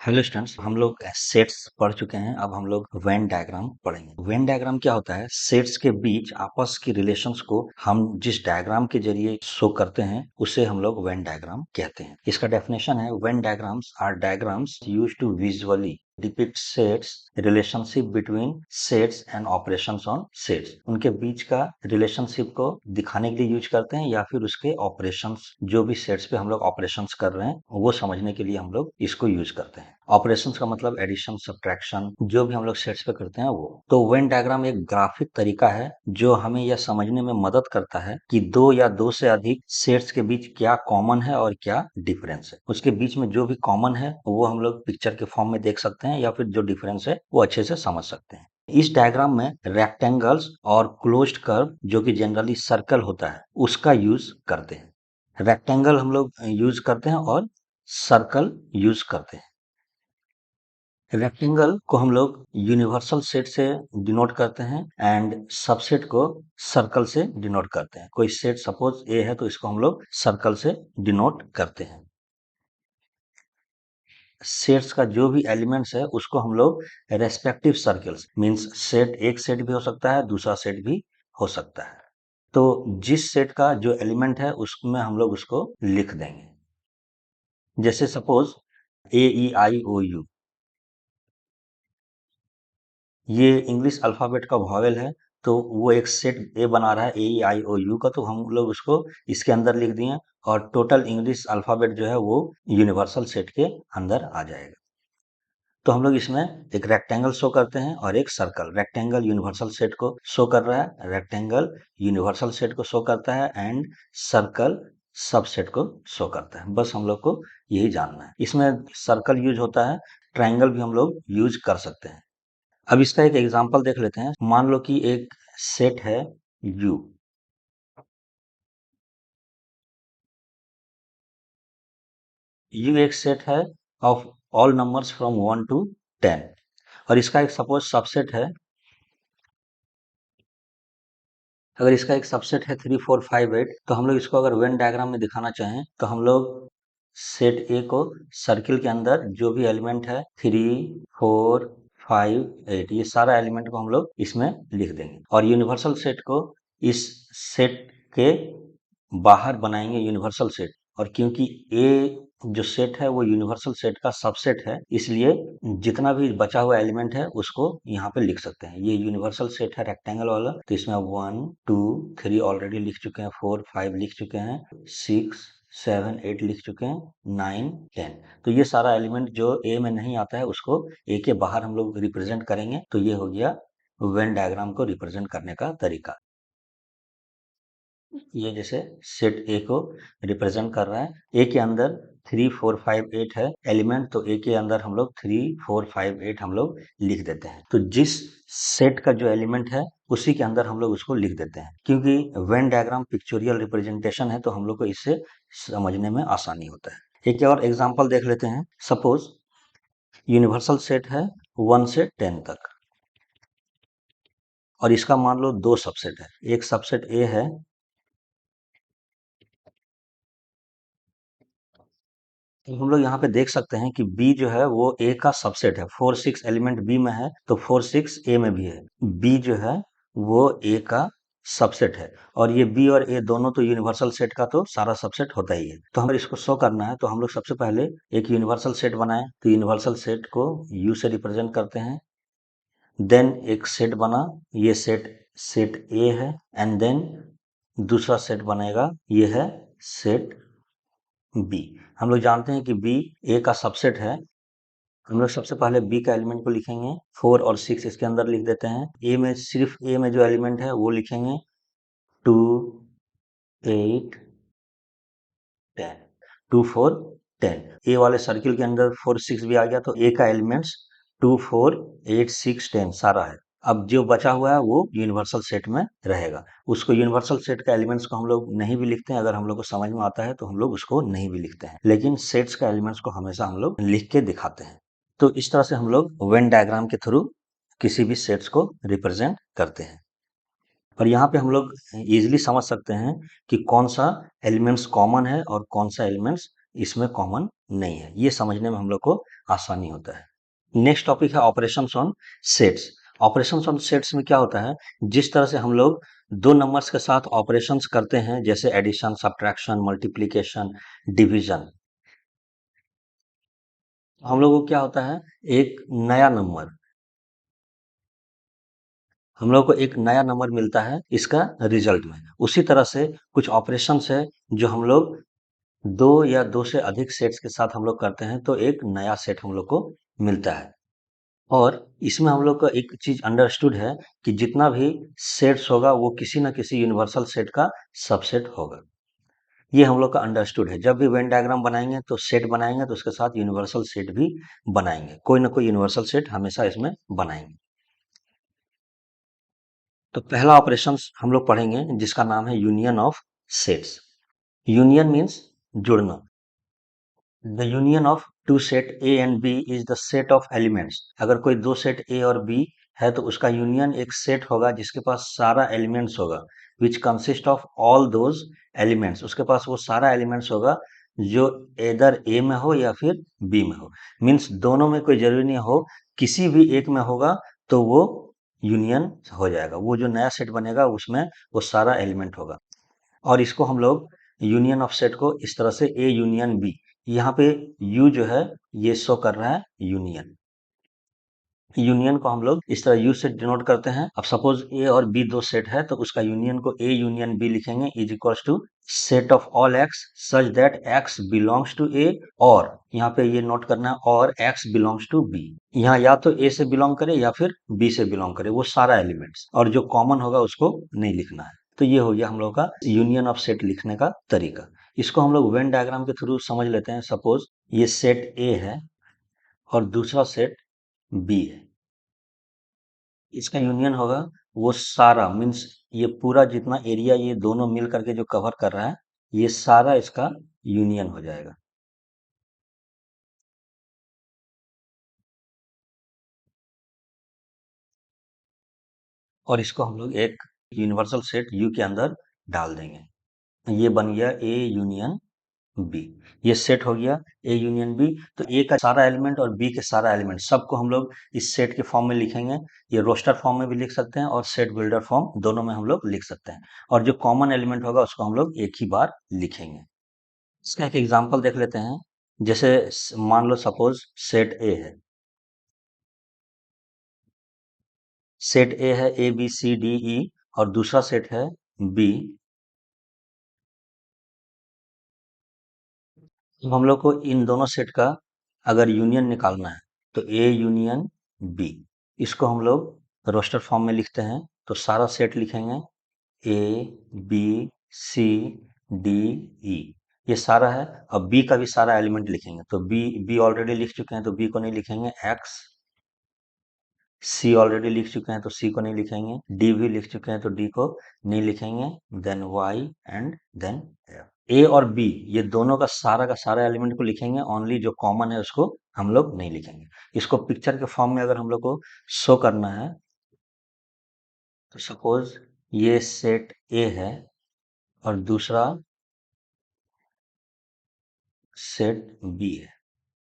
Hello students, हम लोग sets पढ़ चुके हैं। अब हम लोग वेन डायग्राम पढ़ेंगे। वेन डायग्राम क्या होता है? सेट्स के बीच आपस की रिलेशंस को हम जिस डायग्राम के जरिए शो करते हैं उसे हम लोग वेन डायग्राम कहते हैं। इसका डेफिनेशन है, Venn diagrams are diagrams used to visually depict sets, relationship between sets and operations on sets. उनके बीच का रिलेशनशिप को दिखाने के लिए यूज करते हैं या फिर उसके ऑपरेशंस, जो भी सेट्स पे हम लोग ऑपरेशंस कर रहे हैं वो समझने के लिए हम लोग इसको यूज करते हैं। ऑपरेशंस का मतलब एडिशन, सब्ट्रैक्शन, जो भी हम लोग सेट्स पे करते हैं वो। तो वेन डायग्राम एक ग्राफिक तरीका है जो हमें यह समझने में मदद करता है कि दो या दो से अधिक सेट्स के बीच क्या कॉमन है और क्या डिफरेंस है। उसके बीच में जो भी कॉमन है वो हम लोग पिक्चर के फॉर्म में देख सकते हैं या फिर जो डिफरेंस है वो अच्छे से समझ सकते हैं। इस डायग्राम में रेक्टेंगल्स और क्लोज्ड कर्व, जो कि जनरली सर्कल होता है, उसका यूज करते हैं। रेक्टेंगल हम लोग यूज करते हैं और सर्कल यूज करते हैं। रेक्टेंगल को हम लोग यूनिवर्सल सेट से डिनोट करते हैं एंड सबसेट को सर्कल से डिनोट करते हैं। कोई सेट सपोज ए है तो इसको हम लोग सर्कल से डिनोट करते हैं। सेट्स का जो भी एलिमेंट्स है उसको हम लोग रेस्पेक्टिव सर्कल्स, मींस सेट, एक सेट भी हो सकता है, दूसरा सेट भी हो सकता है। तो जिस सेट का जो एलिमेंट है उसमें हम लोग उसको लिख देंगे। जैसे सपोज AEIOU, ये इंग्लिश अल्फाबेट का वॉवेल है, तो वो एक सेट ए बना रहा है AEIOU का, तो हम लोग उसको इसके अंदर लिख दिए और टोटल इंग्लिश अल्फाबेट जो है वो यूनिवर्सल सेट के अंदर आ जाएगा। तो हम लोग इसमें एक रेक्टेंगल शो करते हैं और एक सर्कल। रेक्टेंगल यूनिवर्सल सेट को शो कर रहा है, रेक्टेंगल यूनिवर्सल सेट को शो करता है एंड सर्कल सबसेट को शो करता है। बस हम लोग को यही जानना है। इसमें सर्कल यूज होता है, ट्रायंगल भी हम लोग यूज कर सकते हैं। अब इसका एक एग्जांपल देख लेते हैं। मान लो कि एक सेट है U। U एक सेट है of all numbers from 1 to 10 और इसका एक सपोज सबसेट है। अगर इसका एक सबसेट है 3 4 5 8, तो हम लोग इसको अगर वेन डायग्राम में दिखाना चाहें तो हम लोग सेट ए को सर्किल के अंदर जो भी एलिमेंट है 3 4 5 8, ये सारा एलिमेंट को हम लोग इसमें लिख देंगे और यूनिवर्सल सेट को इस सेट के बाहर बनाएंगे यूनिवर्सल सेट। और क्योंकि ए जो सेट है वो यूनिवर्सल सेट का सबसेट है, इसलिए जितना भी बचा हुआ एलिमेंट है उसको यहाँ पे लिख सकते हैं। ये यूनिवर्सल सेट है रेक्टेंगल वाला, तो इसमें 1 2 3 ऑलरेडी लिख चुके हैं, 4 5 लिख चुके हैं, 6 7 8 लिख चुके हैं, 9 10। तो ये सारा एलिमेंट जो ए में नहीं आता है उसको ए के बाहर हम लोग रिप्रेजेंट करेंगे। तो ये हो गया वेन डायग्राम को रिप्रेजेंट करने का तरीका। ये जैसे सेट ए को रिप्रेजेंट कर रहा है। ए के अंदर 3 4 5 8 है एलिमेंट, तो ए के अंदर हम लोग 3 4 5 8 हम लोग लिख देते हैं। तो जिस सेट का जो एलिमेंट है उसी के अंदर हम लोग उसको लिख देते हैं। क्योंकि वेन डायग्राम पिक्चोरियल रिप्रेजेंटेशन है तो हम लोग को इससे समझने में आसानी होता है। एक और एग्जाम्पल देख लेते हैं। सपोज यूनिवर्सल सेट है 1 से 10 तक और इसका मान लो दो सबसेट है। एक सबसेट ए है, तो हम लोग यहाँ पे देख सकते हैं कि B जो है वो A का सबसेट है। 4 6 एलिमेंट B में है तो 4 6 A में भी है। B जो है वो A का सबसेट है और ये B और A दोनों तो यूनिवर्सल सेट का तो सारा सबसेट होता ही है। तो हमें इसको शो करना है तो हम लोग सबसे पहले एक यूनिवर्सल सेट बनाए, तो यूनिवर्सल सेट को U से रिप्रेजेंट करते हैं। देन एक सेट बना, ये सेट सेट A है एंड देन दूसरा सेट बनेगा, ये है सेट बी। हम लोग जानते हैं कि बी ए का सबसेट है। हम लोग सबसे पहले बी का एलिमेंट को लिखेंगे, 4 और 6 इसके अंदर लिख देते हैं। ए में सिर्फ ए में जो एलिमेंट है वो लिखेंगे 2 8 10, 2 4 10। ए वाले सर्किल के अंदर 4 6 भी आ गया तो ए का एलिमेंट्स 2 4 8 6 10 सारा है। अब जो बचा हुआ है वो यूनिवर्सल सेट में रहेगा। उसको यूनिवर्सल सेट का एलिमेंट्स को हम लोग नहीं भी लिखते हैं, अगर हम लोग को समझ में आता है तो हम लोग उसको नहीं भी लिखते हैं, लेकिन सेट्स का एलिमेंट्स को हमेशा हम लोग लिख के दिखाते हैं। तो इस तरह से हम लोग वेन डायग्राम के थ्रू किसी भी सेट्स को रिप्रेजेंट करते हैं। और यहाँ पे हम लोग इजीली समझ सकते हैं कि कौन सा एलिमेंट्स कॉमन है और कौन सा एलिमेंट्स इसमें कॉमन नहीं है। ये समझने में हम लोग को आसानी होता है। नेक्स्ट टॉपिक है operations on sets. Operations on sets में क्या होता है, जिस तरह से हम लोग दो नंबर्स के साथ ऑपरेशंस करते हैं, जैसे एडिशन, सब्ट्रैक्शन, मल्टीप्लिकेशन, डिवीजन, हम लोगों को क्या होता है, एक नया नंबर, हम लोग को एक नया नंबर मिलता है इसका रिजल्ट में। उसी तरह से कुछ ऑपरेशंस है जो हम लोग दो या दो से अधिक सेट्स के साथ हम लोग करते हैं, तो एक नया सेट हम लोग को मिलता है। और इसमें हम लोग का एक चीज अंडरस्टूड है कि जितना भी सेट्स होगा वो किसी ना किसी यूनिवर्सल सेट का सबसेट होगा। ये हम लोग का अंडरस्टूड है। जब भी वेन डायग्राम बनाएंगे तो सेट बनाएंगे तो उसके साथ यूनिवर्सल सेट भी बनाएंगे, कोई ना कोई यूनिवर्सल सेट हमेशा इसमें बनाएंगे। तो पहला ऑपरेशन हम लोग पढ़ेंगे जिसका नाम है union of sets. Union means जुड़ना। The union of two set A and B is the set of elements. अगर कोई दो सेट ए और बी है तो उसका यूनियन एक सेट होगा जिसके पास सारा एलिमेंट्स होगा, which consist of all those elements. उसके पास वो सारा एलिमेंट्स होगा जो इधर ए में हो या फिर बी में हो। मीन्स दोनों में कोई जरूरी नहीं हो, किसी भी एक में होगा तो वो यूनियन हो जाएगा। वो जो नया सेट बनेगा उसमें वो सारा एलिमेंट होगा। और इसको हम लोग यूनियन ऑफ सेट को इस तरह से ए यूनियन बी, यहाँ पे यू जो है ये शो कर रहा है यूनियन। यूनियन को हम लोग इस तरह यू से डिनोट करते हैं। अब सपोज ए और बी दो सेट है तो उसका यूनियन को ए यूनियन बी लिखेंगे, is equals to set of all x such that x belongs to A, और यहाँ पे ये नोट करना है और एक्स बिलोंग्स टू बी। यहाँ या तो ए से बिलोंग करे या फिर बी से बिलोंग करे, वो सारा एलिमेंट्स, और जो कॉमन होगा उसको नहीं लिखना है। तो ये हो गया हम लोग का यूनियन ऑफ सेट लिखने का तरीका। इसको हम लोग वेन डायग्राम के थ्रू समझ लेते हैं। सपोज ये सेट ए है और दूसरा सेट बी है, इसका यूनियन होगा वो सारा, मीन्स ये पूरा जितना एरिया ये दोनों मिल करके जो कवर कर रहा है ये सारा इसका यूनियन हो जाएगा। और इसको हम लोग एक यूनिवर्सल सेट यू के अंदर डाल देंगे। ये बन गया ए यूनियन बी। ये सेट हो गया ए यूनियन बी। तो ए का सारा एलिमेंट और बी के सारा एलिमेंट सबको हम लोग इस सेट के फॉर्म में लिखेंगे। ये रोस्टर फॉर्म में भी लिख सकते हैं और सेट बिल्डर फॉर्म, दोनों में हम लोग लिख सकते हैं। और जो कॉमन एलिमेंट होगा उसको हम लोग एक ही बार लिखेंगे। इसका एक एग्जांपल देख लेते हैं। जैसे मान लो सपोज सेट ए है, सेट ए है A B C D E, और दूसरा सेट है बी। तो हम लोग को इन दोनों सेट का अगर यूनियन निकालना है तो ए यूनियन बी, इसको हम लोग रोस्टर फॉर्म में लिखते हैं। तो सारा सेट लिखेंगे A B C D E, ये सारा है। अब बी का भी सारा एलिमेंट लिखेंगे। तो बी बी ऑलरेडी लिख चुके हैं तो बी को नहीं लिखेंगे। एक्स, सी ऑलरेडी लिख चुके हैं तो सी को नहीं लिखेंगे। डी भी लिख चुके हैं तो डी को नहीं लिखेंगे। Then Y and then F. A और बी ये दोनों का सारा एलिमेंट को लिखेंगे, ओनली जो कॉमन है उसको हम लोग नहीं लिखेंगे। इसको पिक्चर के फॉर्म में अगर हम लोग को शो करना है तो सपोज ये सेट ए है और दूसरा सेट बी है।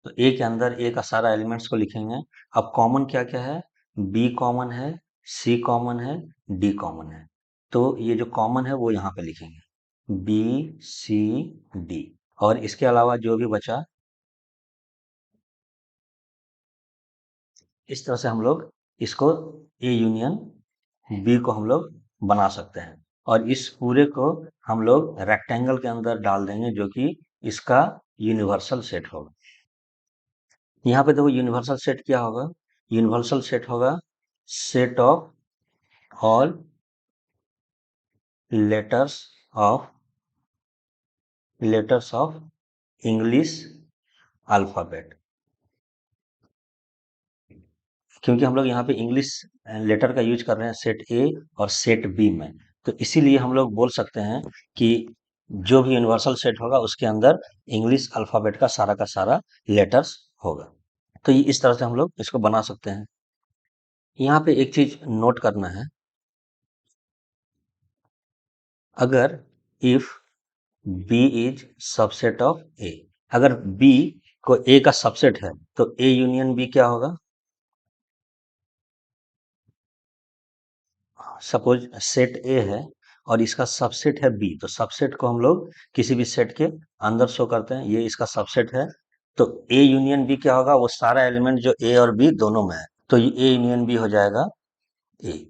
तो ए के अंदर ए का सारा एलिमेंट्स को लिखेंगे। अब कॉमन क्या क्या है, बी कॉमन है, सी कॉमन है, डी कॉमन है। तो ये जो कॉमन है वो यहाँ पे लिखेंगे बी सी डी। और इसके अलावा जो भी बचा, इस तरह से हम लोग इसको ए यूनियन बी को हम लोग बना सकते हैं। और इस पूरे को हम लोग रेक्टेंगल के अंदर डाल देंगे जो कि इसका यूनिवर्सल सेट होगा। यहाँ पे देखो यूनिवर्सल सेट क्या होगा, यूनिवर्सल सेट होगा set of all letters of English alphabet. क्योंकि हम लोग यहाँ पे इंग्लिश लेटर का यूज कर रहे हैं सेट ए और सेट बी में, तो इसीलिए हम लोग बोल सकते हैं कि जो भी यूनिवर्सल सेट होगा उसके अंदर इंग्लिश अल्फाबेट का सारा लेटर्स होगा। तो ये इस तरह से हम लोग इसको बना सकते हैं। यहाँ पे एक चीज नोट करना है, अगर if B is subset of A, अगर बी को ए का सबसेट है तो ए यूनियन बी क्या होगा? सपोज सेट ए है और इसका सबसेट है बी, तो सबसेट को हम लोग किसी भी सेट के अंदर शो करते हैं, ये इसका सबसेट है। तो ए यूनियन बी क्या होगा? वो सारा एलिमेंट जो ए और बी दोनों में है, तो ये ए यूनियन बी हो जाएगा ए।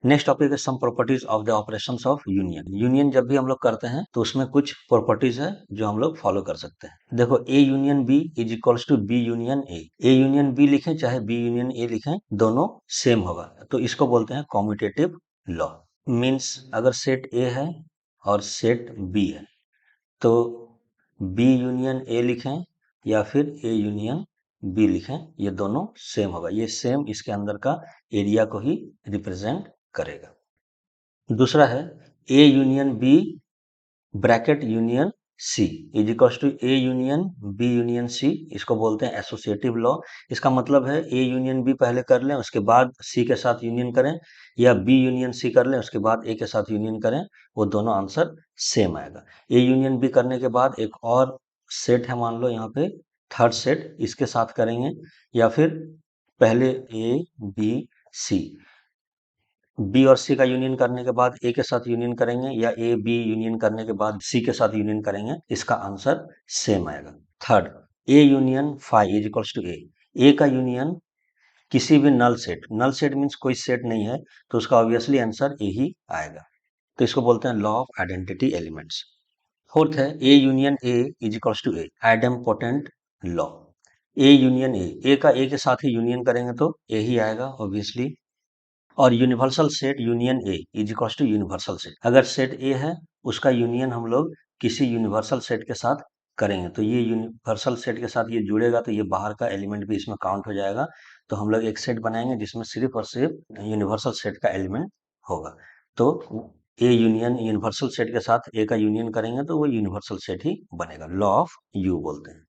नेक्स्ट टॉपिक है some properties of the operations of union. Union जब भी हम लोग करते हैं तो उसमें कुछ प्रॉपर्टीज है जो हम लोग फॉलो कर सकते हैं। देखो, A union B is equals to B union A. A union B लिखें चाहे बी यूनियन ए लिखें, दोनों सेम होगा, तो इसको बोलते हैं कॉम्यूटेटिव लॉ। मीन्स अगर सेट ए है और सेट बी है तो बी यूनियन ए लिखें या फिर ए यूनियन बी लिखें, ये दोनों सेम होगा, ये सेम इसके अंदर का एरिया को ही रिप्रेजेंट करेगा। दूसरा है A union B bracket union C is equals to A union B union C, इसको बोलते हैं एसोसिएटिव लॉ। इसका मतलब है ए यूनियन बी पहले कर लें उसके बाद सी के साथ यूनियन करें, या बी यूनियन सी कर लें उसके बाद ए के साथ यूनियन करें, वो दोनों आंसर सेम आएगा। ए यूनियन बी करने के बाद एक और सेट है, मान लो यहाँ पे थर्ड सेट, इसके साथ करेंगे, या फिर पहले ए बी सी, बी और सी का यूनियन करने के बाद ए के साथ यूनियन करेंगे, या ए बी यूनियन करने के बाद सी के साथ यूनियन करेंगे, इसका आंसर सेम आएगा। Third, A union phi is equals to A. A का यूनियन किसी भी null set, null set means कोई सेट नहीं है, तो उसका ऑब्वियसली आंसर ए ही आएगा, तो इसको बोलते हैं law of identity elements. Fourth है A union A is equals to A, idempotent law. A union A का ए के साथ ही यूनियन करेंगे तो ए ही आएगा ऑब्वियसली। और universal set union A is equals to universal set, अगर सेट ए है उसका यूनियन हम लोग किसी यूनिवर्सल सेट के साथ करेंगे तो ये यूनिवर्सल सेट के साथ ये जुड़ेगा, तो ये बाहर का एलिमेंट भी इसमें काउंट हो जाएगा, तो हम लोग एक सेट बनाएंगे जिसमें सिर्फ और सिर्फ यूनिवर्सल सेट का एलिमेंट होगा। तो ए यूनियन यूनिवर्सल सेट के साथ ए का यूनियन करेंगे तो वो यूनिवर्सल सेट ही बनेगा, लॉ ऑफ यू बोलते हैं।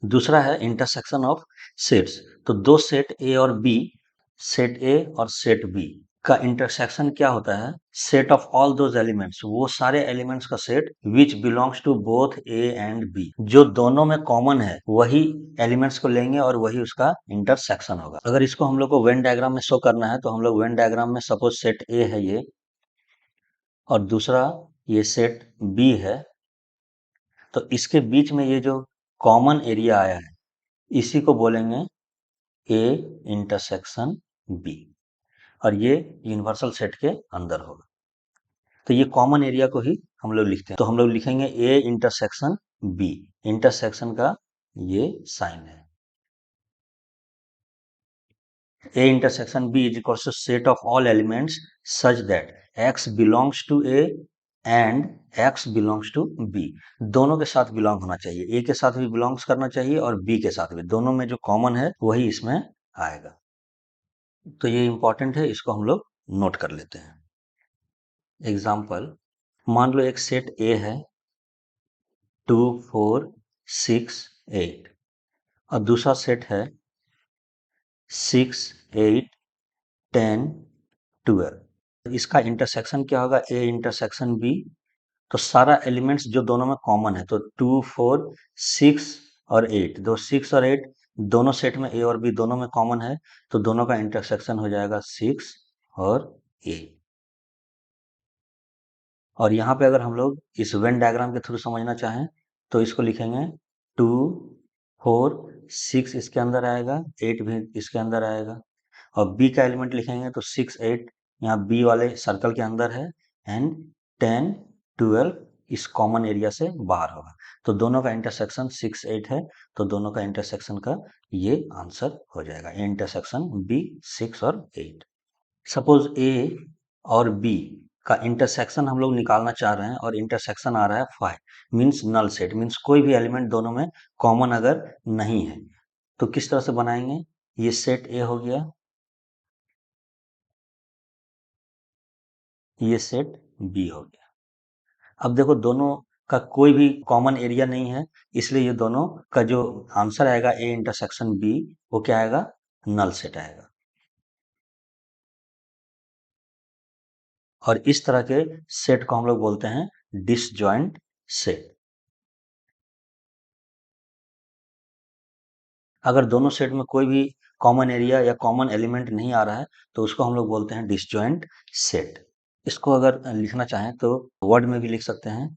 दूसरा है इंटरसेक्शन ऑफ सेट्स। तो दो सेट ए और बी, सेट ए और सेट बी का इंटरसेक्शन क्या होता है? Set of all those elements, वो सारे एलिमेंट्स का set which belongs to both A and B, जो दोनों में कॉमन है वही एलिमेंट्स को लेंगे और वही उसका इंटरसेक्शन होगा। अगर इसको हम लोग को वेन डायग्राम में शो करना है तो हम लोग वेन डायग्राम में सपोज सेट ए है ये, और दूसरा ये सेट बी है, तो इसके बीच में ये जो कॉमन एरिया आया है इसी को बोलेंगे ए इंटरसेक्शन बी, और ये यूनिवर्सल सेट के अंदर होगा, तो ये कॉमन एरिया को ही हम लोग लिखते हैं, तो हम लोग लिखेंगे ए इंटरसेक्शन बी, इंटरसेक्शन का ये साइन है। A intersection B is equal to set of all elements such that x belongs to A and x belongs to B, दोनों के साथ बिलोंग होना चाहिए, ए के साथ भी बिलोंग्स करना चाहिए और बी के साथ भी, दोनों में जो कॉमन है वही इसमें आएगा, तो ये इंपॉर्टेंट है, इसको हम लोग नोट कर लेते हैं। एग्जाम्पल, मान लो एक सेट ए है 2 4 6 8, और दूसरा सेट है 6 8 10 12, इसका इंटरसेक्शन क्या होगा? ए इंटरसेक्शन बी, तो सारा एलिमेंट्स जो दोनों में कॉमन है, तो 2 4 6 और 8, दो 6 और 8 दोनों सेट में ए और बी दोनों में कॉमन है, तो दोनों का इंटरसेक्शन हो जाएगा 6 और 8। और यहाँ पे अगर हम लोग इस वेन डायग्राम के थ्रू समझना चाहें तो इसको लिखेंगे 2 4 6 इसके अंदर आएगा, 8 भी इसके अंदर आएगा, और बी का एलिमेंट लिखेंगे तो 6 8 यहाँ बी वाले सर्कल के अंदर है, एंड 10 12 इस कॉमन एरिया से बाहर होगा, तो दोनों का इंटरसेक्शन 6 8 है, तो दोनों का इंटरसेक्शन का ये आंसर हो जाएगा, इंटरसेक्शन बी 6 और 8। सपोज ए और बी का इंटरसेक्शन हम लोग निकालना चाह रहे हैं और इंटरसेक्शन आ रहा है 5, मीन्स नल सेट, मीन्स कोई भी एलिमेंट दोनों में कॉमन अगर नहीं है, तो किस तरह से बनाएंगे? ये सेट ए हो गया, ये सेट बी हो गया। अब देखो दोनों का कोई भी कॉमन एरिया नहीं है, इसलिए ये दोनों का जो आंसर आएगा ए इंटरसेक्शन बी, वो क्या आएगा? नल सेट आएगा। और इस तरह के सेट को हम लोग बोलते हैं डिसजॉइंट सेट। अगर दोनों सेट में कोई भी कॉमन एरिया या कॉमन एलिमेंट नहीं आ रहा है तो उसको हम लोग बोलते हैं डिसजॉइंट सेट। इसको अगर लिखना चाहें तो वर्ड में भी लिख सकते हैं।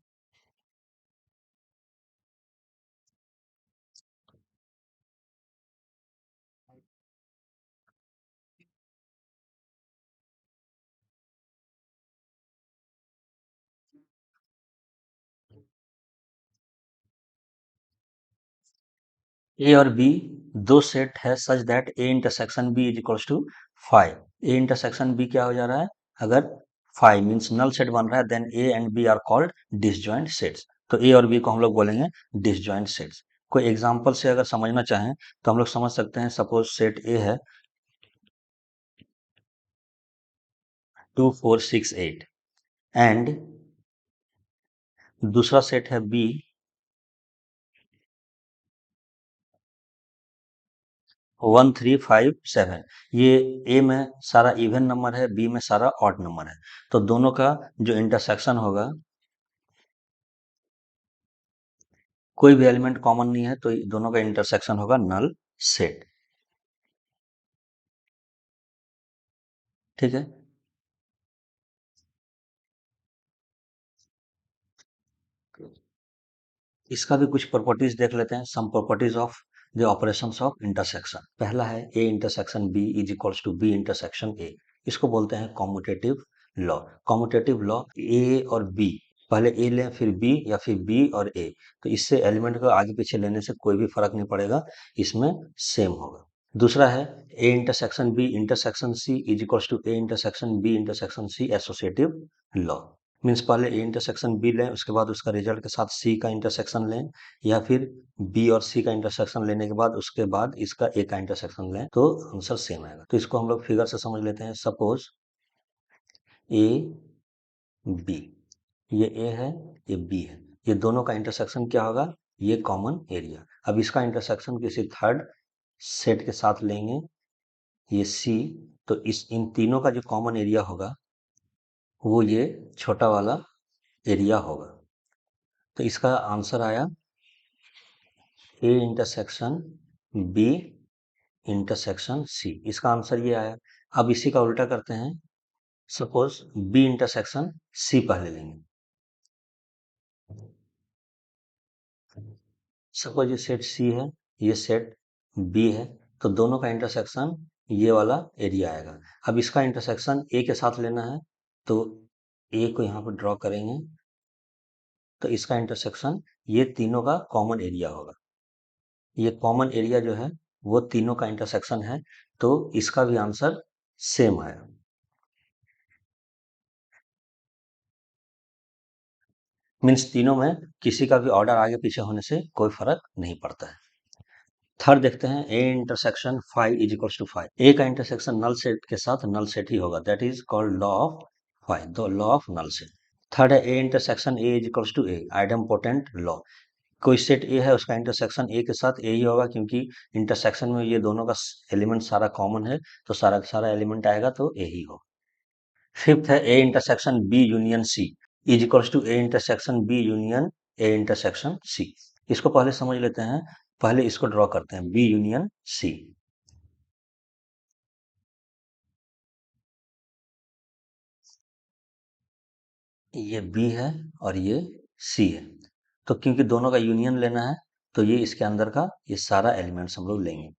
ए और बी दो सेट है such that A intersection B is equals to five. A intersection B क्या हो जा रहा है, अगर फाइव मीन्स नल सेट बन रहा है, then A and B are called disjoint sets. तो ए और बी को हम लोग बोलेंगे डिसजॉइंट सेट्स। कोई एग्जांपल से अगर समझना चाहें तो हम लोग समझ सकते हैं। सपोज सेट ए है 2 4 6 8 एंड दूसरा सेट है बी 1 3 5 7। ये ए में सारा इवन नंबर है, बी में सारा ऑड नंबर है। तो दोनों का जो इंटरसेक्शन होगा, कोई भी एलिमेंट कॉमन नहीं है तो दोनों का इंटरसेक्शन होगा नल सेट। ठीक है। इसका भी कुछ प्रॉपर्टीज देख लेते हैं। Some properties of the operations of intersection. पहला है A intersection B is equals to B intersection A. इसको बोलते हैं commutative law. Commutative law, A और बी, पहले ए लें फिर बी या फिर बी और ए, तो इससे एलिमेंट को आगे पीछे लेने से कोई भी फर्क नहीं पड़ेगा, इसमें सेम होगा। दूसरा है A intersection B intersection C is equals to A intersection B intersection C associative law. Means पहले ए इंटरसेक्शन बी लें, उसके बाद उसका रिजल्ट के साथ सी का इंटरसेक्शन लें, या फिर बी और सी का इंटरसेक्शन लेने के बाद उसके बाद इसका ए का इंटरसेक्शन लें, तो आंसर सेम आएगा। तो इसको हम लोग फिगर से समझ लेते हैं। सपोज ए बी, ये ए है, ये बी है, ये दोनों का इंटरसेक्शन क्या होगा, ये कॉमन एरिया। अब इसका इंटरसेक्शन किसी थर्ड सेट के साथ लेंगे, ये सी, तो इस इन तीनों का जो कॉमन एरिया होगा वो ये छोटा वाला एरिया होगा। तो इसका आंसर आया A intersection B intersection C. इसका आंसर ये आया। अब इसी का उल्टा करते हैं। सपोज बी इंटरसेक्शन सी पहले लेंगे। सपोज ये सेट सी है, ये सेट बी है, तो दोनों का इंटरसेक्शन ये वाला एरिया आएगा। अब इसका इंटरसेक्शन ए के साथ लेना है, तो ए को यहाँ पर ड्रॉ करेंगे, तो इसका इंटरसेक्शन ये तीनों का कॉमन एरिया होगा। ये कॉमन एरिया जो है वो तीनों का इंटरसेक्शन है, तो इसका भी आंसर सेम आएगा। मीन्स तीनों में किसी का भी ऑर्डर आगे पीछे होने से कोई फर्क नहीं पड़ता है। थर्ड देखते हैं, A intersection phi is equals to five. A का इंटरसेक्शन नल सेट के साथ नल सेट ही होगा, that is called law of phi, the law of null set. Third है A intersection A is equals to A, idempotent law. कोई set A है उसका intersection A के साथ ए ही होगा, क्योंकि इंटरसेक्शन में ये दोनों का एलिमेंट सारा कॉमन है, तो सारा का सारा एलिमेंट आएगा तो ए ही हो। फिफ्थ है A intersection B union C is equals to A intersection B union A intersection C. इसको पहले समझ लेते हैं। पहले इसको ड्रॉ करते हैं, बी यूनियन सी। ये बी है और ये सी है, तो क्योंकि दोनों का यूनियन लेना है तो ये इसके अंदर का ये सारा एलिमेंट्स हम लोग लेंगे।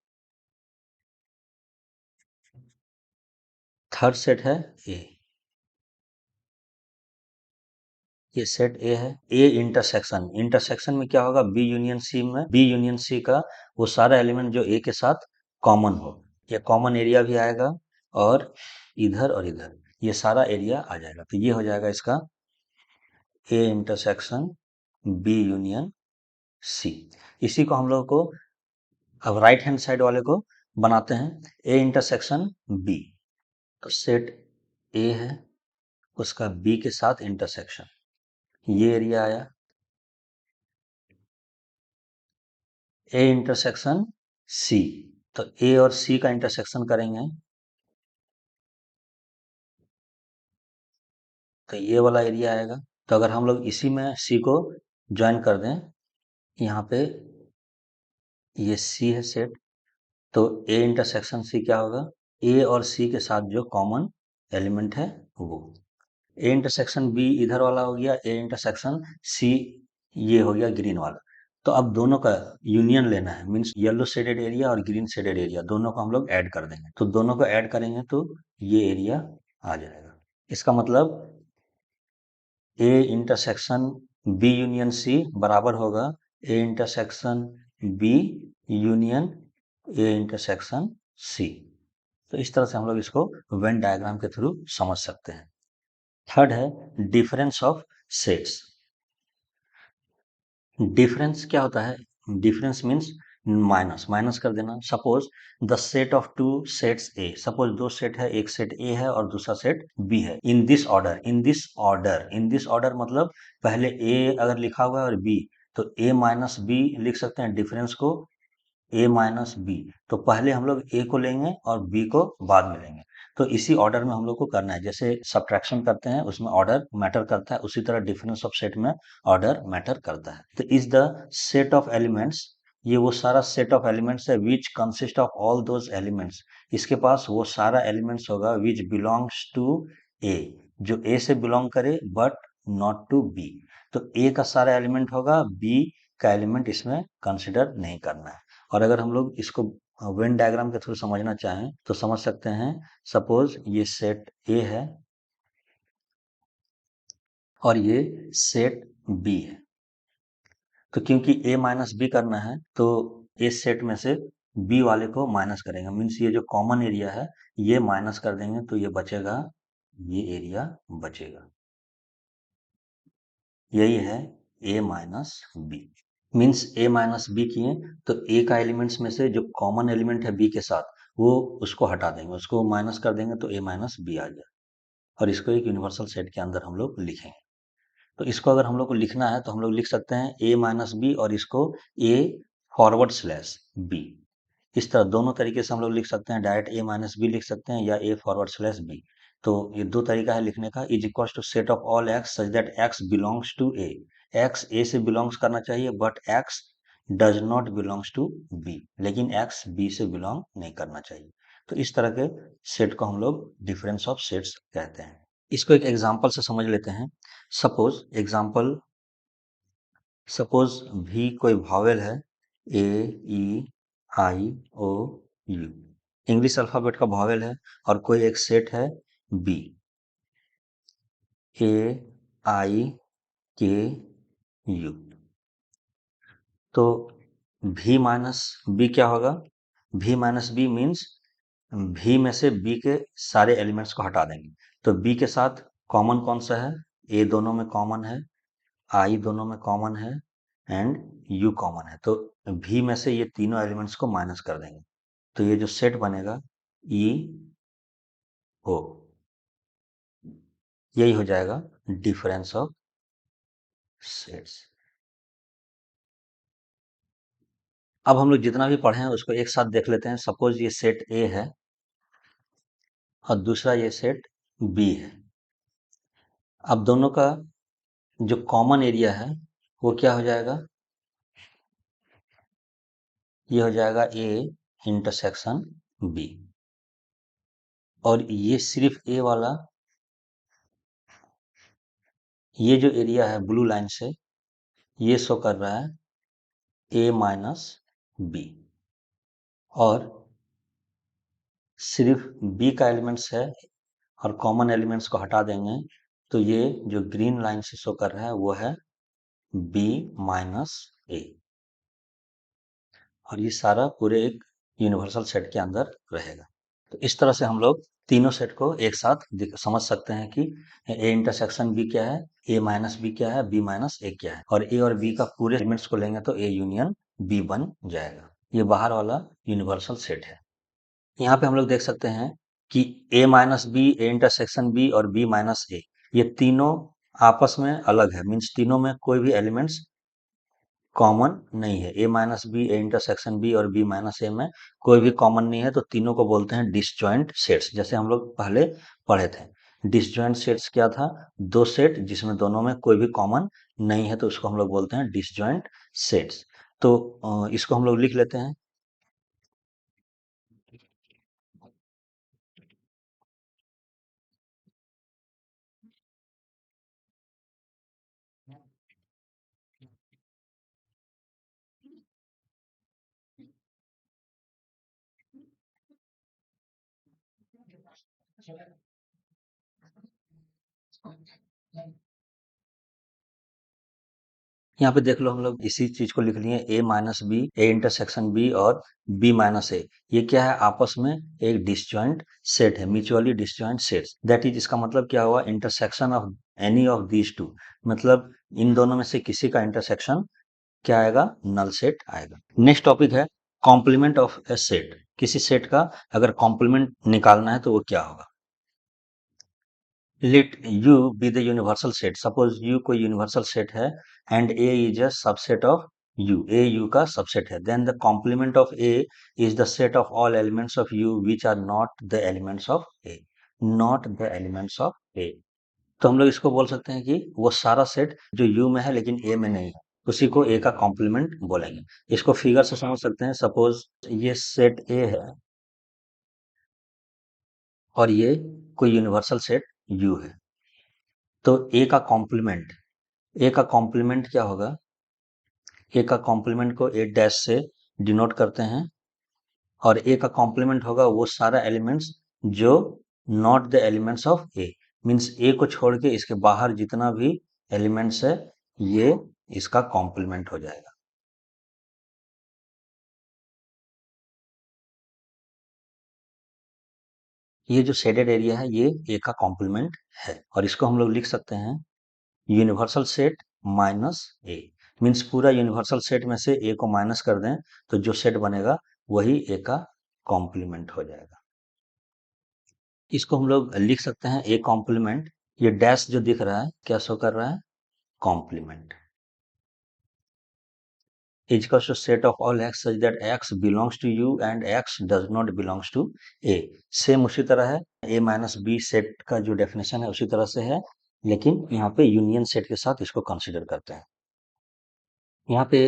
थर्ड सेट है ए, ये सेट ए है। ए इंटरसेक्शन, इंटरसेक्शन में क्या होगा, बी यूनियन सी में बी यूनियन सी का वो सारा एलिमेंट जो ए के साथ कॉमन हो, ये कॉमन एरिया भी आएगा, और इधर ये सारा एरिया आ जाएगा। तो ये हो जाएगा इसका A intersection B union C. इसी को हम लोग को अब राइट हैंड साइड वाले को बनाते हैं, ए इंटरसेक्शन बी। तो सेट ए है, उसका बी के साथ इंटरसेक्शन, ये एरिया आया। ए इंटरसेक्शन सी, तो ए और सी का इंटरसेक्शन करेंगे, तो ये वाला एरिया आएगा। तो अगर हम लोग इसी में सी को ज्वाइन कर दें, यहाँ पे ये सी है सेट, तो ए इंटरसेक्शन सी क्या होगा, ए और सी के साथ जो कॉमन एलिमेंट है वो। ए इंटरसेक्शन बी इधर वाला हो गया, ए इंटरसेक्शन सी ये हो गया ग्रीन वाला। तो अब दोनों का यूनियन लेना है, मीन्स येलो शेडेड एरिया और ग्रीन शेडेड एरिया दोनों को हम लोग ऐड कर देंगे। तो दोनों को ऐड करेंगे तो ये एरिया आ जाएगा। इसका मतलब A intersection B union C बराबर होगा A intersection B union A intersection C. तो इस तरह से हम लोग इसको वेन डायग्राम के थ्रू समझ सकते हैं। थर्ड है डिफरेंस ऑफ सेट्स। डिफरेंस क्या होता है, डिफरेंस मीन्स माइनस, माइनस कर देना। Suppose the set of two sets A, suppose दो सेट है, एक सेट ए है और दूसरा सेट बी है। In this order, in this order, in this order मतलब पहले ए अगर लिखा हुआ है और बी, तो ए माइनस बी लिख सकते हैं डिफरेंस को, ए माइनस बी। तो पहले हम लोग ए को लेंगे और बी को बाद में लेंगे। तो इसी ऑर्डर में हम लोग को करना है, जैसे सब्ट्रैक्शन करते हैं उसमें ऑर्डर मैटर करता है, उसी तरह डिफरेंस ऑफ सेट में ऑर्डर मैटर करता है। तो is the set of elements, ये वो सारा सेट ऑफ एलिमेंट्स है which consist of all those elements. इसके पास वो सारा एलिमेंट्स होगा विच बिलोंग्स टू ए, जो ए से बिलोंग करे बट नॉट टू बी। तो ए का सारा एलिमेंट होगा, बी का एलिमेंट इसमें कंसिडर नहीं करना है। और अगर हम लोग इसको वेन डायग्राम के थ्रू समझना चाहें तो समझ सकते हैं। सपोज ये सेट ए है और ये सेट बी है, तो क्योंकि ए माइनस बी करना है तो इस सेट में से बी वाले को माइनस करेंगे, मीन्स ये जो कॉमन एरिया है ये माइनस कर देंगे तो ये बचेगा, ये एरिया बचेगा। यही है A minus B. Means A minus B किए तो ए का एलिमेंट्स में से जो कॉमन एलिमेंट है बी के साथ वो उसको हटा देंगे, उसको माइनस कर देंगे तो ए माइनस बी आ गया। और इसको एक यूनिवर्सल सेट के अंदर हम लोग लिखेंगे। तो इसको अगर हम लोग को लिखना है तो हम लोग लिख सकते हैं ए माइनस बी और इसको ए फॉरवर्ड स्लैश बी। इस तरह दोनों तरीके से हम लोग लिख सकते हैं, डायरेक्ट ए माइनस बी लिख सकते हैं या ए फॉरवर्ड स्लैश बी। तो ये दो तरीका है लिखने का। Is equal to set of all x such that x belongs to A, X A से बिलोंग्स करना चाहिए but X does not belongs to B, लेकिन एक्स बी से बिलोंग नहीं करना चाहिए। तो इस तरह के सेट को हम लोग डिफरेंस ऑफ सेट्स कहते हैं। इसको एक एग्जाम्पल से समझ लेते हैं। सपोज एग्जाम्पल, सपोज भी कोई वॉवेल है, ए ई आई ओ यू, इंग्लिश अल्फाबेट का वॉवेल है, और कोई एक सेट है बी, ए आई के यू। तो भी माइनस बी क्या होगा, भी माइनस बी मीन्स भी में से बी के सारे एलिमेंट्स को हटा देंगे। तो बी के साथ कॉमन कौन सा है, ए दोनों में कॉमन है, आई दोनों में कॉमन है एंड यू कॉमन है। तो भी में से ये तीनों एलिमेंट्स को माइनस कर देंगे तो ये जो सेट बनेगा ई ओ, यही हो जाएगा डिफरेंस ऑफ सेट्स। अब हम लोग जितना भी पढ़े हैं उसको एक साथ देख लेते हैं। सपोज ये सेट ए है और दूसरा ये सेट बी है। अब दोनों का जो कॉमन एरिया है वो क्या हो जाएगा, ये हो जाएगा ए इंटरसेक्शन बी। और ये सिर्फ ए वाला, ये जो एरिया है ब्लू लाइन से ये शो कर रहा है ए माइनस बी। और सिर्फ बी का एलिमेंट्स है और कॉमन एलिमेंट्स को हटा देंगे तो ये जो ग्रीन लाइन से शो कर रहा है वो है बी माइनस ए। और ये सारा पूरे एक यूनिवर्सल सेट के अंदर रहेगा। तो इस तरह से हम लोग तीनों सेट को एक साथ समझ सकते हैं कि ए इंटरसेक्शन बी क्या है, ए माइनस बी क्या है, बी माइनस ए क्या है। और ए और बी का पूरे एलिमेंट्स को लेंगे तो ए यूनियन बी बन जाएगा। ये बाहर वाला यूनिवर्सल सेट है। यहाँ पे हम लोग देख सकते हैं कि A minus B, A intersection B और बी माइनस ए, ये तीनों आपस में अलग है, मीन्स तीनों में कोई भी एलिमेंट्स कॉमन नहीं है। A minus B, A intersection B और बी माइनस ए में कोई भी कॉमन नहीं है, तो तीनों को बोलते हैं डिसजॉइंट सेट्स, जैसे हम लोग पहले पढ़े थे। डिसजॉइंट सेट्स क्या था? दो सेट जिसमें दोनों में कोई भी कॉमन नहीं है, तो उसको हम लोग बोलते हैं डिसजॉइंट सेट्स। तो इसको हम लोग लिख लेते हैं। यहाँ पे देख लो, हम लोग इसी चीज को लिख लिए, A minus B, A intersection B और बी माइनस ए। ये क्या है? आपस में एक डिसजॉइंट सेट है, mutually disjoint sets. That is, इसका मतलब क्या हुआ? Intersection of any of these two, मतलब इन दोनों में से किसी का इंटरसेक्शन क्या आएगा? नल सेट आएगा। नेक्स्ट टॉपिक है कॉम्प्लीमेंट ऑफ ए सेट। किसी सेट का अगर कॉम्प्लीमेंट निकालना है तो वो क्या होगा? Let U be the universal set. Suppose U कोई universal set है and A is a subset of U. A U का subset है. Then the complement of A is the set of all elements of U which are not the elements of A. Not the elements of A. तो हम लोग इसको बोल सकते हैं कि वो सारा सेट जो U में है लेकिन A में नहीं है, उसी को A का कॉम्प्लीमेंट बोलेंगे। इसको फिगर से समझ सकते हैं। सपोज ये सेट A है और ये कोई यूनिवर्सल सेट U है, तो ए का कॉम्प्लीमेंट क्या होगा? ए का कॉम्प्लीमेंट को ए डैश से डिनोट करते हैं, और ए का कॉम्प्लीमेंट होगा वो सारा एलिमेंट्स जो not the elements of A. Means A को छोड़ के इसके बाहर जितना भी एलिमेंट्स है, ये इसका कॉम्प्लीमेंट हो जाएगा। ये जो शेडेड एरिया है ये ए का कॉम्प्लीमेंट है, और इसको हम लोग लिख सकते हैं universal set minus A. Means पूरा यूनिवर्सल सेट में से ए को माइनस कर दें तो जो सेट बनेगा वही ए का कॉम्प्लीमेंट हो जाएगा। इसको हम लोग लिख सकते हैं ए कॉम्प्लीमेंट। ये डैश जो दिख रहा है क्या शो कर रहा है? Complement equals to set of all x such that x belongs to U and x does not belongs to A. Same उसी तरह है, ए माइनस बी सेट का जो डेफिनेशन है उसी तरह से है, लेकिन यहाँ पे यूनियन सेट के साथ इसको कंसिडर करते हैं। यहाँ पे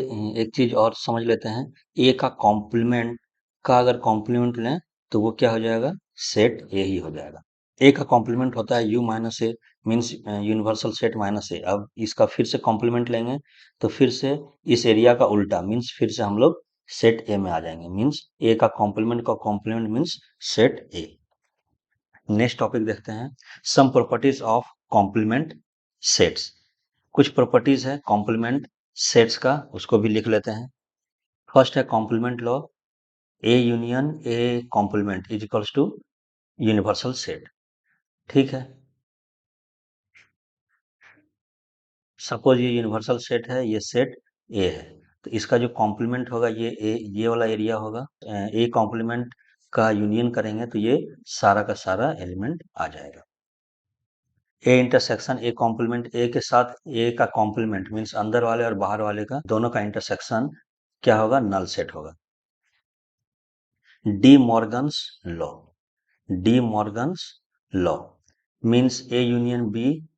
एक चीज और समझ लेते हैं, ए का कॉम्प्लीमेंट का अगर कॉम्प्लीमेंट लें तो वो क्या हो जाएगा? सेट ए ही हो जाएगा। ए का कॉम्प्लीमेंट होता है U minus A, means universal set minus A. अब इसका फिर से कॉम्प्लीमेंट लेंगे तो फिर से इस एरिया का उल्टा, मीन्स फिर से हम लोग सेट ए में आ जाएंगे। मीन्स ए का complement means set A. Next topic देखते हैं, some properties of complement sets. कुछ प्रॉपर्टीज है कॉम्प्लीमेंट सेट्स का, उसको भी लिख लेते हैं। फर्स्ट है complement law, A union A complement is equals to universal set. ठीक है, सपोज ये यूनिवर्सल सेट है, ये सेट ए है, तो इसका जो कॉम्प्लीमेंट होगा ये वाला एरिया होगा। ए कॉम्प्लीमेंट का यूनियन करेंगे तो ये सारा का सारा एलिमेंट आ जाएगा। ए इंटरसेक्शन ए कॉम्प्लीमेंट, ए के साथ ए का कॉम्प्लीमेंट मीन्स अंदर वाले और बाहर वाले का दोनों का इंटरसेक्शन क्या होगा? नल सेट होगा। De Morgan's law, de Morgan's law means A union B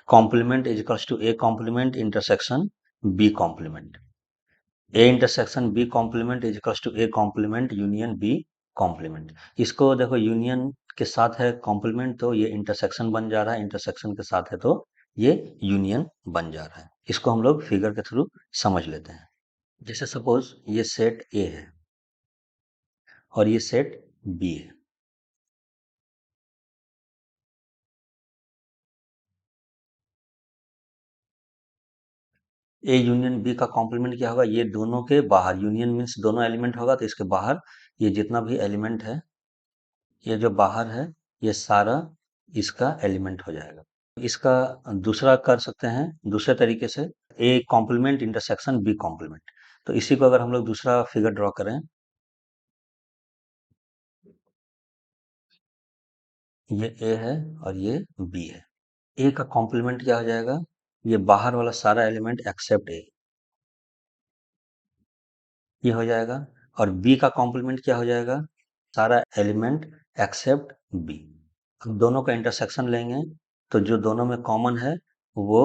complement is equals to A complement intersection B complement. A intersection B complement is equals to A complement union B complement. इसको देखो, union के साथ है complement तो ये intersection बन जा रहा है, इंटरसेक्शन के साथ है तो ये यूनियन बन जा रहा है। इसको हम लोग फिगर के थ्रू समझ लेते हैं। जैसे सपोज ये सेट ए है और ये सेट बी है। ए यूनियन बी का कॉम्प्लीमेंट क्या होगा? ये दोनों के बाहर, यूनियन मीन्स दोनों एलिमेंट होगा तो इसके बाहर ये जितना भी एलिमेंट है, ये जो बाहर है ये सारा इसका एलिमेंट हो जाएगा। इसका दूसरा कर सकते हैं दूसरे तरीके से, A complement intersection B complement. तो इसी को अगर हम लोग दूसरा फिगर ड्रॉ करें, ये ए है और ये बी है। ए का कॉम्प्लीमेंट क्या हो जाएगा? ये बाहर वाला सारा एलिमेंट एक्सेप्ट ए, ये हो जाएगा। और बी का कॉम्प्लीमेंट क्या हो जाएगा? सारा एलिमेंट एक्सेप्ट बी। अब दोनों का इंटरसेक्शन लेंगे तो जो दोनों में कॉमन है वो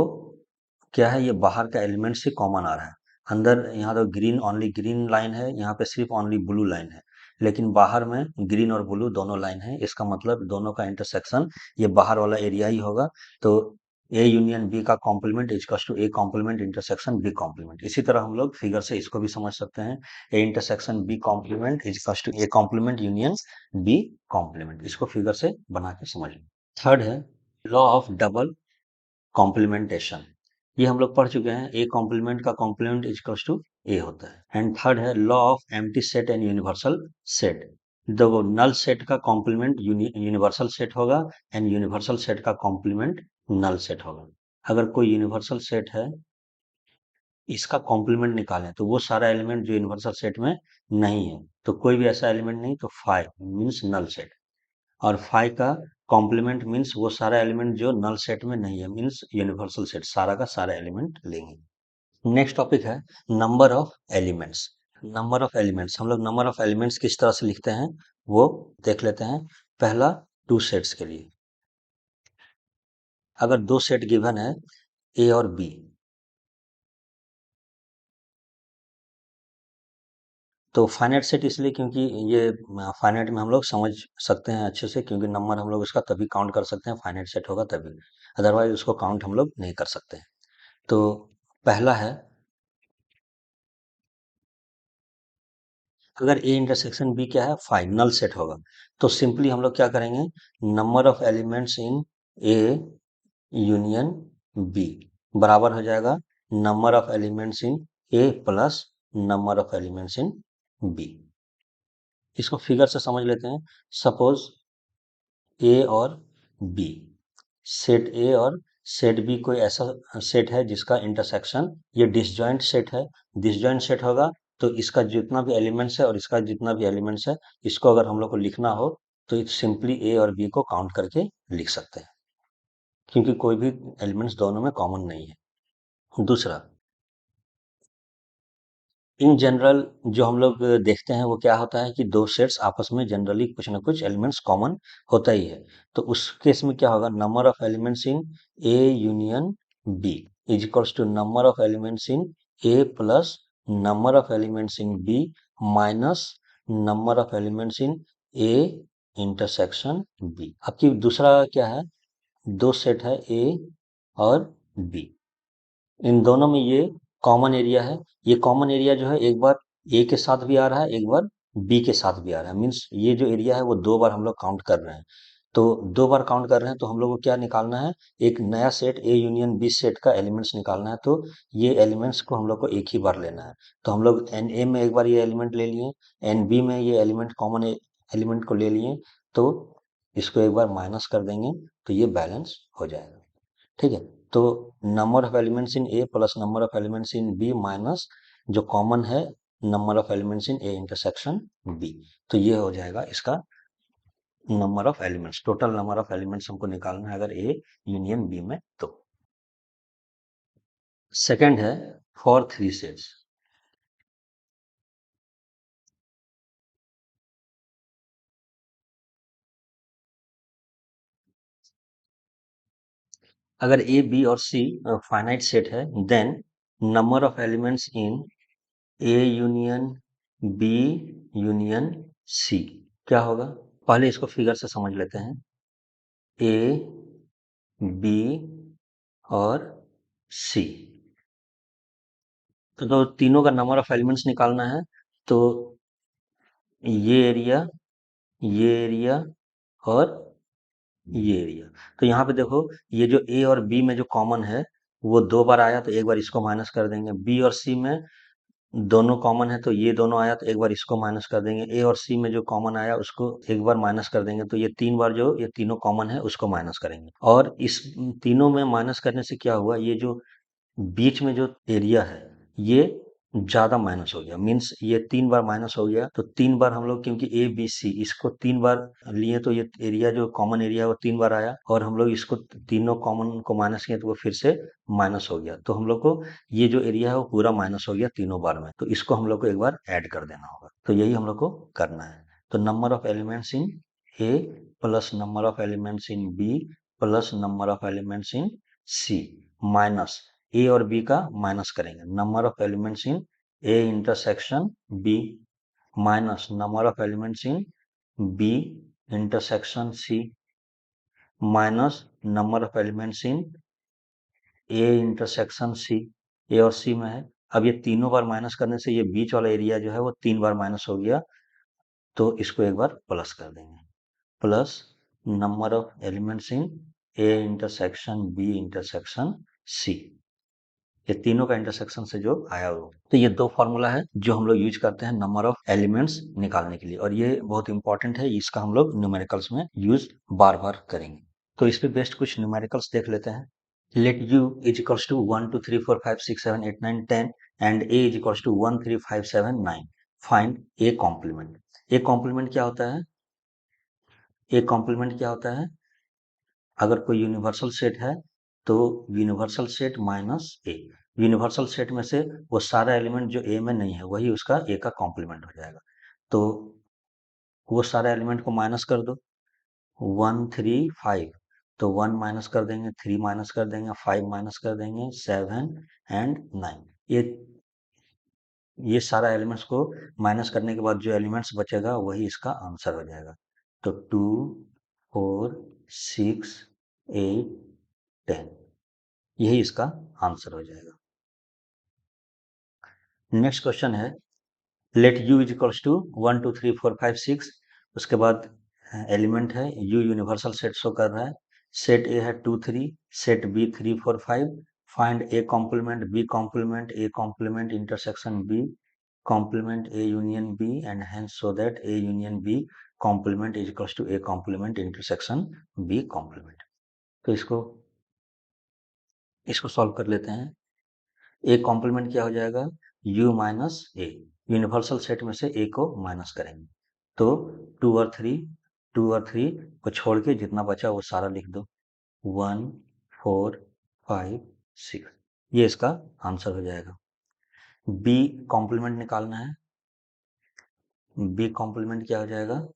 क्या है, ये बाहर का एलिमेंट से कॉमन आ रहा है। अंदर यहाँ तो ग्रीन ओनली ग्रीन लाइन है, यहाँ पे सिर्फ ओनली ब्लू लाइन है, लेकिन बाहर में ग्रीन और ब्लू दोनों लाइन है। इसका मतलब दोनों का इंटरसेक्शन ये बाहर वाला एरिया ही होगा। तो ए यूनियन बी का complement is equals to A complement intersection B complement. इसी तरह हम लोग फिगर से इसको भी समझ सकते हैं, A intersection B complement is equals to A complement union B complement. इसको फिगर से बना के समझ लें। थर्ड है लॉ ऑफ डबल कॉम्प्लीमेंटेशन। ये हम लोग पढ़ चुके हैं, ए कॉम्प्लीमेंट का कॉम्प्लीमेंट इक्वल्स टू ए होता है। एंड थर्ड है law of empty set and universal set. वो नल सेट का कॉम्प्लीमेंट यूनिवर्सल सेट होगा एंड यूनिवर्सल सेट का कॉम्प्लीमेंट नल सेट होगा। अगर कोई यूनिवर्सल सेट है, इसका कॉम्प्लीमेंट निकालें तो वो सारा एलिमेंट जो यूनिवर्सल सेट में नहीं है, तो कोई भी ऐसा एलिमेंट नहीं, तो फाइव मीन्स नल सेट। और फाइव का कॉम्प्लीमेंट मीन्स वो सारा एलिमेंट जो नल सेट में नहीं है, मीन्स यूनिवर्सल सेट, सारा का सारा एलिमेंट लेंगे। नेक्स्ट टॉपिक है number of elements. Number of elements, हम लोग नंबर ऑफ एलिमेंट्स किस तरह से लिखते हैं वो देख लेते हैं। पहला टू सेट्स के लिए, अगर दो सेट गिवन है ए और बी, तो फाइनाइट सेट इसलिए क्योंकि ये फाइनाइट में हम लोग समझ सकते हैं अच्छे से, क्योंकि नंबर हम लोग उसका तभी काउंट कर सकते हैं, फाइनाइट सेट होगा तभी, अदरवाइज उसको काउंट हम लोग नहीं कर सकते। तो पहला है, अगर ए इंटरसेक्शन बी क्या है, फाइव नल सेट होगा, तो सिंपली हम लोग क्या करेंगे, number of elements in A union B बराबर हो जाएगा number of elements in A plus number of elements in B. इसको फिगर से समझ लेते हैं। सपोज ए और बी, सेट ए और सेट बी कोई ऐसा सेट है जिसका इंटरसेक्शन ये डिसजॉइंट सेट है। डिसजॉइंट सेट होगा तो इसका जितना भी एलिमेंट्स है और इसका जितना भी एलिमेंट्स है, इसको अगर हम लोग को लिखना हो तो सिंपली ए और बी को काउंट करके लिख सकते हैं, क्योंकि कोई भी एलिमेंट्स दोनों में कॉमन नहीं है। दूसरा, इन जनरल जो हम लोग देखते हैं वो क्या होता है कि दो सेट्स आपस में जनरली कुछ ना कुछ एलिमेंट्स कॉमन होता ही है। तो उस केस में क्या होगा, number of elements in A union B is equals to number of elements in A plus number of elements in B minus number of elements in A intersection B. आपकी दूसरा क्या है, दो सेट है ए और बी, इन दोनों में ये कॉमन एरिया है। ये कॉमन एरिया जो है एक बार ए के साथ भी आ रहा है, एक बार बी के साथ भी आ रहा है, मीन्स ये जो एरिया है वो दो बार हम लोग काउंट कर रहे हैं। तो दो बार काउंट कर रहे हैं तो हम लोग को क्या निकालना है, एक नया set A union B set का एलिमेंट्स निकालना है। तो ये एलिमेंट्स को हम लोग को एक ही बार लेना है। तो हम लोग एन ए में एक बार ये एलिमेंट ले लिए, एन बी में ये एलिमेंट कॉमन एलिमेंट को ले लिए, तो इसको एक बार माइनस कर देंगे तो ये बैलेंस हो जाएगा। ठीक है, तो number of elements in A plus number of elements in B minus जो कॉमन है number of elements in A intersection B, तो ये हो जाएगा इसका number of elements. Total number of elements हमको निकालना है अगर ए यूनियन बी में। तो सेकंड है फॉर थ्री सेट्स। अगर ए बी और सी फाइनाइट सेट है, then number of elements in A union B union C क्या होगा, पहले इसको फिगर से समझ लेते हैं। ए बी और सी, तो तीनों का नंबर ऑफ एलिमेंट्स निकालना है। तो ये एरिया, ये एरिया और ये एरिया, तो यहाँ पे देखो ये जो ए और बी में जो कॉमन है वो दो बार आया, तो एक बार इसको माइनस कर देंगे। बी और सी में दोनों कॉमन है तो ये दोनों आया, तो एक बार इसको माइनस कर देंगे। ए और सी में जो कॉमन आया उसको एक बार माइनस कर देंगे, तो ये तीन बार जो ये तीनों कॉमन है उसको माइनस करेंगे। और इस तीनों में माइनस करने से क्या हुआ, ये जो बीच में जो एरिया है ये ज्यादा माइनस हो गया, मीन्स ये तीन बार माइनस हो गया। तो तीन बार हम लोग क्योंकि ए बी सी इसको तीन बार लिए, तो ये एरिया जो कॉमन एरिया वो तीन बार आया, और हम लोग इसको तीनों कॉमन को माइनस किए तो वो फिर से माइनस हो गया। तो हम लोग को ये जो एरिया है वो पूरा माइनस हो गया तीनों बार में, तो इसको हम लोग को एक बार ऐड कर देना होगा। तो यही हम लोग को करना है। तो number of elements in A plus number of elements in B plus number of elements in C minus A और बी का माइनस करेंगे, number of elements in A intersection B minus number of elements in B intersection C minus number of elements in A intersection C. A और C में है, अब ये तीनों बार minus करने से ये बीच वाला एरिया जो है वो 3 बार माइनस हो गया, तो इसको एक बार प्लस कर देंगे, plus number of elements in A intersection B intersection C, ये तीनों का इंटरसेक्शन से जो आया हो। तो ये दो फॉर्मूला है जो हम लोग यूज करते हैं नंबर ऑफ एलिमेंट्स निकालने के लिए, और ये बहुत इंपॉर्टेंट है, इसका हम लोग न्यूमेरिकल्स में यूज बार बार करेंगे। तो इस पे बेस्ड कुछ न्यूमेरिकल्स देख लेते हैं। Let u is equals to 1, 2, 3, 4, 5, 6, 7, 8, 9, 10 and a is equals to 1, 3, 5, 7, 9. Find a complement. a complement क्या होता है? a complement क्या होता है? अगर कोई यूनिवर्सल सेट है तो यूनिवर्सल सेट माइनस ए, यूनिवर्सल सेट में से वो सारा एलिमेंट जो ए में नहीं है वही उसका ए का कॉम्प्लीमेंट हो जाएगा। तो वो सारा एलिमेंट को माइनस कर दो, 1, 3, 5, तो 1 माइनस कर देंगे, 3 माइनस कर देंगे, 5 माइनस कर देंगे, 7 एंड 9। ये सारा एलिमेंट्स को माइनस करने के बाद जो एलिमेंट्स बचेगा वही इसका आंसर हो जाएगा। तो 2, 4, 6, 8, 10, यही इसका आंसर हो जाएगा। नेक्स्ट क्वेश्चन है, let u is equals to 1, 2, 3, 4, 5, 6, उसके बाद एलिमेंट है u यूनिवर्सल सेट शो कर रहा है, सेट ए है 2, 3, set B 3, 4, 5, find A complement B complement A complement intersection B complement A union B and hence so that A union B complement is equals to A complement intersection B complement. तो इसको solve कर लेते हैं। A complement क्या हो जाएगा, u minus ए, universal set में से ए को माइनस करेंगे, तो 2 और 3 को छोड़ के जितना बचा वो सारा लिख दो, 1, 4, 5, 6, ये इसका आंसर हो जाएगा। बी कॉम्प्लीमेंट निकालना है, बी कॉम्प्लीमेंट क्या हो जाएगा,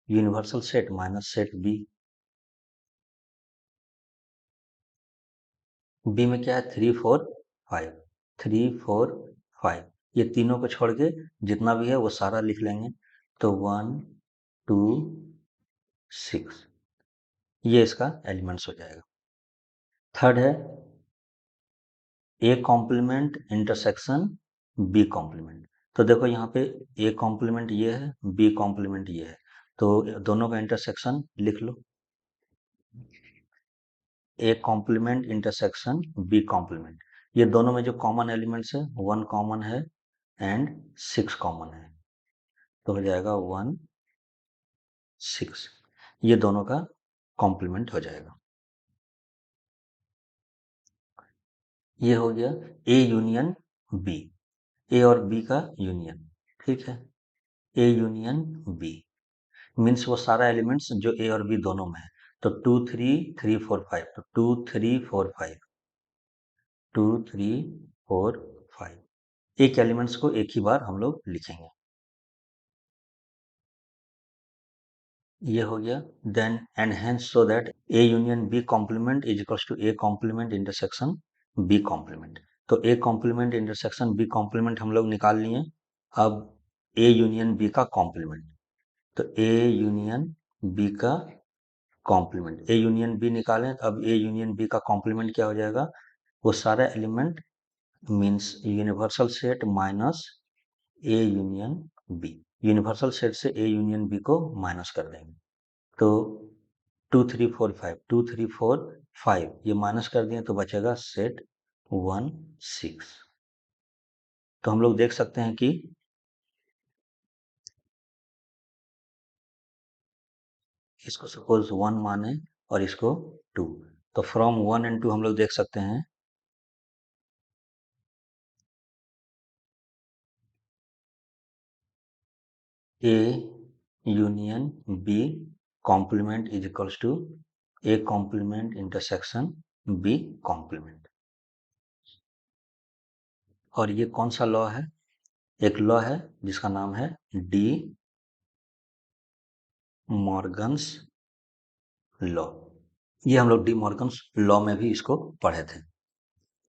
universal set minus set B, B में क्या है 3, 4, 5, 3, 4, 5, ये तीनों को छोड़ के जितना भी है वो सारा लिख लेंगे, तो 1, 2, 6, ये इसका एलिमेंट्स हो जाएगा। थर्ड है A complement intersection B complement, तो देखो यहाँ पे ए कॉम्प्लीमेंट ये है, बी कॉम्प्लीमेंट ये है, तो दोनों का इंटरसेक्शन लिख लो, A complement intersection B complement, ये दोनों में जो कॉमन एलिमेंट्स है 1 कॉमन है एंड 6 कॉमन है, तो हो जाएगा 1, 6, ये दोनों का कॉम्प्लीमेंट हो जाएगा। ये हो गया ए यूनियन बी, ए और बी का यूनियन, ठीक है, ए यूनियन बी मीन्स वो सारा एलिमेंट्स जो ए और बी दोनों में है, तो 2, 3, 3, 4, 5, तो 2, 3, 4, 5, 2, 3, 4, 5, एक एलिमेंट्स को एक ही बार हम लोग लिखेंगे, ये हो गया। Then and hence so that A union B complement is equals to A complement intersection B complement, तो A complement intersection B complement हम लोग निकाल लिए। अब ए यूनियन बी का कॉम्प्लीमेंट, तो ए यूनियन बी का कॉम्प्लीमेंट, ए यूनियन बी निकालें, अब ए यूनियन बी का कॉम्प्लीमेंट क्या हो जाएगा, वो सारा element means universal set minus A union B, universal set से ए यूनियन बी को माइनस कर देंगे, तो 2, 3, 4, 5, 2, 3, 4, 5, ये माइनस कर दिए तो बचेगा सेट 1, 6। तो हम लोग देख सकते हैं कि इसको सपोज 1 माने और इसको 2, तो फ्रॉम 1 एंड 2 हम लोग देख सकते हैं A union B complement is equals to A complement intersection B complement, और ये कौन सा लॉ है, एक लॉ है जिसका नाम है डी मॉर्गन्स लॉ। ये हम लोग डी मॉर्गन्स लॉ में भी इसको पढ़े थे।